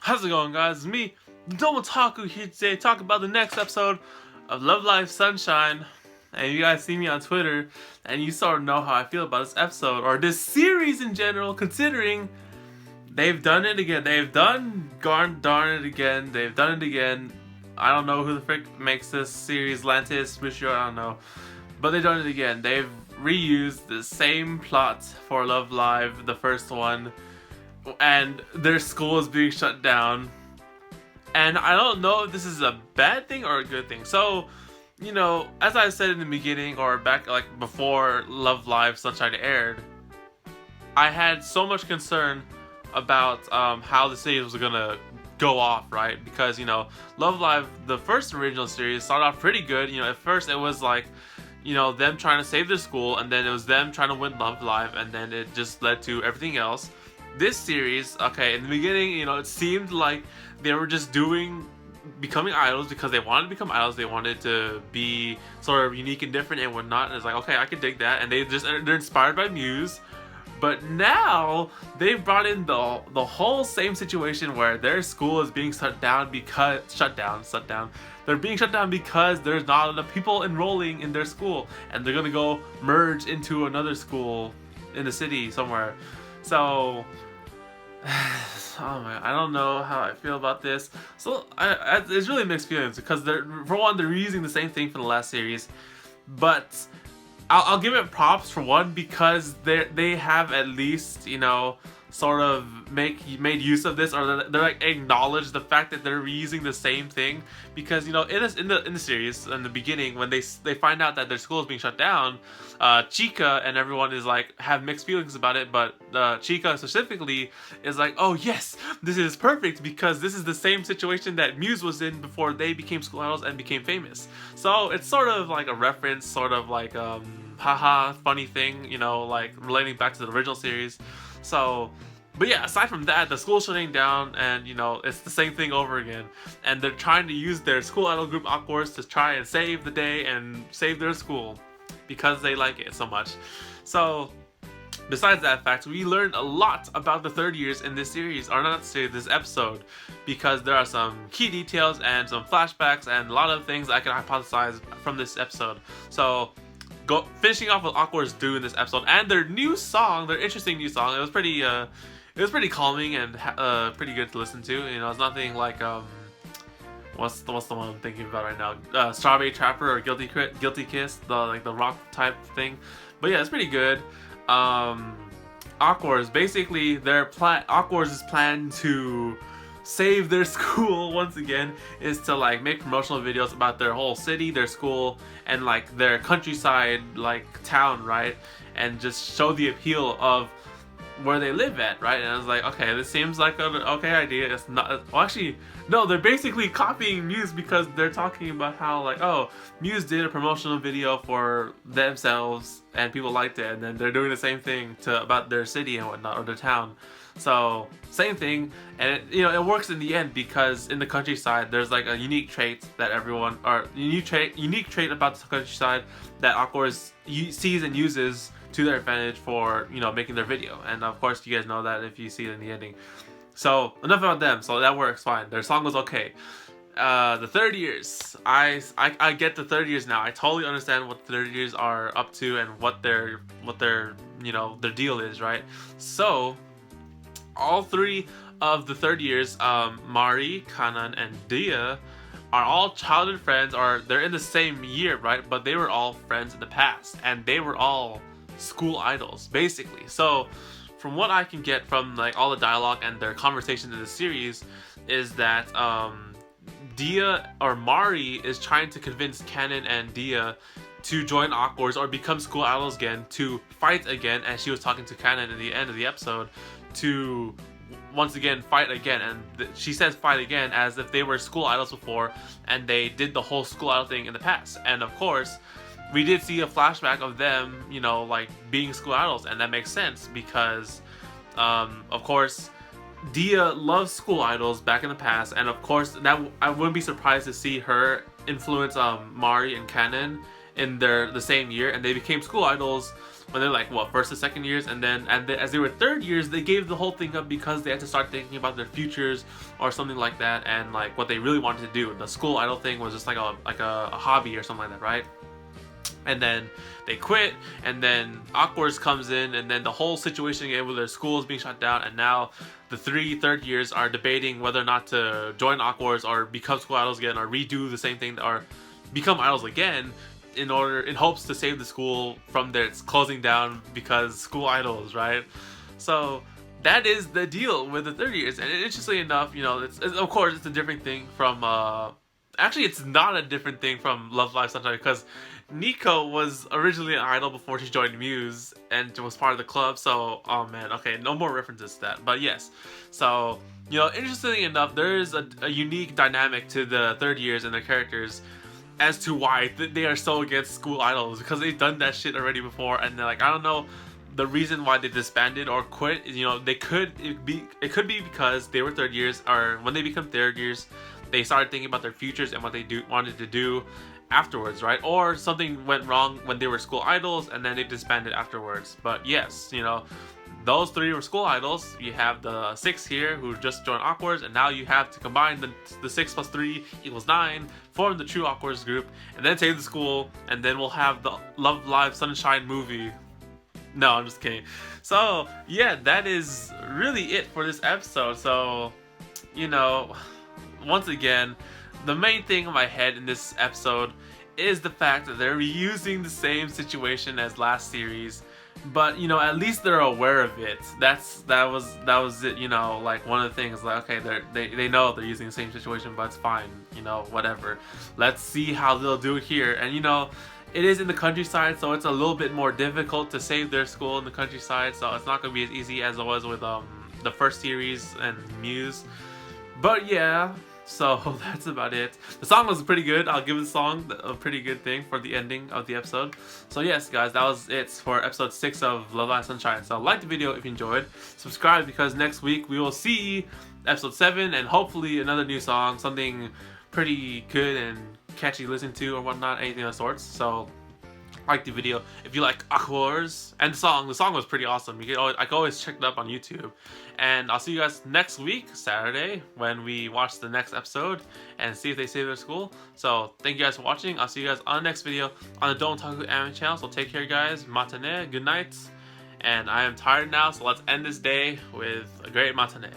How's it going, guys? It's me, Domotaku, here today to talk about the next episode of Love Live Sunshine. And you guys see me on Twitter, and you sort of know how I feel about this episode, or this series in general, considering they've done it again. They've done darn it again. They've done it again. I don't know who the frick makes this series, Lantis, Mishio, I don't know. But they've done it again. They've reused the same plot for Love Live, the first one, and their school is being shut down. And I don't know if this is a bad thing or a good thing. So, you know, as I said in the beginning, or back like before Love Live Sunshine aired, I had so much concern about how the series was gonna go off, right? Because, you know, Love Live, the first original series, started off pretty good. You know, at first it was like, you know, them trying to save their school, and then it was them trying to win Love Live, and then it just led to everything else. This series, okay, in the beginning, you know, it seemed like they were just becoming idols because they wanted to become idols. They wanted to be sort of unique and different and whatnot. And it's like, okay, I can dig that. And they're inspired by Muse. But now they've brought in the whole same situation where their school is being shut down. They're being shut down because there's not enough people enrolling in their school, and they're gonna go merge into another school in the city somewhere. So, oh my, I don't know how I feel about this. So it's really mixed feelings because they're reusing the same thing from the last series, but I'll give it props for one because they have at least, you know, sort of made use of this, or they're like acknowledge the fact that they're reusing the same thing. Because, you know, in the series, in the beginning, when they find out that their school is being shut down, Chica and everyone is like have mixed feelings about it, but Chica specifically is like, oh yes, this is perfect because this is the same situation that Muse was in before they became school idols and became famous. So it's sort of like a reference, sort of like haha funny thing, you know, like relating back to the original series. So, but yeah, aside from that, the school's shutting down, and, you know, it's the same thing over again. And they're trying to use their school idol group Awkward to try and save the day and save their school because they like it so much. So, besides that fact, we learned a lot about the third years in this series, or not series, this episode, because there are some key details and some flashbacks and a lot of things I can hypothesize from this episode. So, finishing off with Awkward's do in this episode, and their new song, their interesting new song. It was pretty calming and pretty good to listen to. You know, it's nothing like what's the one I'm thinking about right now? Strawberry Trapper or Guilty Kiss, the rock type thing. But yeah, it's pretty good. Awkward's basically Awkward's plan to save their school once again is to like make promotional videos about their whole city, their school, and like their countryside like town, right? And just show the appeal of where they live at, right? And I was like, okay, this seems like an okay idea. It's not, well, actually, no, they're basically copying Muse because they're talking about how like, oh, Muse did a promotional video for themselves and people liked it, and then they're doing the same thing about their city and whatnot, or their town. So, same thing, and it works in the end because in the countryside there's like a unique trait that unique trait about the countryside that Awkward sees and uses to their advantage for, you know, making their video. And of course you guys know that if you see it in the ending. So enough about them. So that works fine. Their song was okay. The third years, I get the third years now. I totally understand what the third years are up to and what their you know, their deal is, right? So all three of the third years, Mari, Kanan, and Dia, are all childhood friends, or they're in the same year, right? But they were all friends in the past, and they were all school idols, basically. So, from what I can get from like all the dialogue and their conversations in the series, is that Dia, or Mari, is trying to convince Kanan and Dia to join Awkward or become school idols again, to fight again, and she was talking to Kanan at the end of the episode, to once again fight again, and she says fight again as if they were school idols before and they did the whole school idol thing in the past. And of course we did see a flashback of them, you know, like being school idols, and that makes sense because of course Dia loves school idols back in the past, and of course that I wouldn't be surprised to see her influence Mari and Kanan in the same year, and they became school idols when they're like what, first and second years, and then as they were third years, they gave the whole thing up because they had to start thinking about their futures or something like that, and like what they really wanted to do. The school idol thing was just like a hobby or something like that, right? And then they quit, and then Awkwards comes in, and then the whole situation again with their schools being shut down, and now the 3 third years are debating whether or not to join Awkwards or become school idols again, or redo the same thing, or become idols again in hopes to save the school from its closing down because school idols, right? So that is the deal with the third years, and interestingly enough, you know, it's of course it's a different thing from actually it's not a different thing from Love Live Sunshine, because Nico was originally an idol before she joined Muse and was part of the club. So, oh man, okay, no more references to that. But yes, so, you know, interestingly enough, there is a unique dynamic to the third years and their characters as to why they are so against school idols, because they've done that shit already before, and they're like, I don't know the reason why they disbanded or quit. You know, it could be because they were third years, or when they become third years, they started thinking about their futures and what they wanted to do afterwards, right? Or something went wrong when they were school idols and then they disbanded afterwards. But yes, you know, those 3 were school idols. You have the 6 here who just joined Awkwards, and now you have to combine the 6 plus 3 equals 9, form the true Awkwards group, and then save the school, and then we'll have the Love Live Sunshine movie. No, I'm just kidding. So yeah, that is really it for this episode. So, you know, once again, the main thing in my head in this episode is the fact that they're reusing the same situation as last series, but you know, at least they're aware of it. That was it. You know, like one of the things, like, okay, they know they're using the same situation, but it's fine. You know, whatever. Let's see how they'll do it here. And you know, it is in the countryside, so it's a little bit more difficult to save their school in the countryside. So it's not gonna be as easy as it was with the first series and Muse. But yeah. So that's about it. The song was pretty good. I'll give the song a pretty good thing for the ending of the episode. So yes, guys, that was it for episode 6 of Love Live Sunshine. So like the video if you enjoyed. Subscribe, because next week we will see episode 7 and hopefully another new song. Something pretty good and catchy to listen to or whatnot. Anything of the sorts. So like the video if you like Awkwards, and the song was pretty awesome. I can always check it up on YouTube. And I'll see you guys next week, Saturday, when we watch the next episode and see if they save their school. So thank you guys for watching. I'll see you guys on the next video on the Don't Talk Anime channel. So take care, guys. Matane, good night. And I am tired now, so let's end this day with a great matane.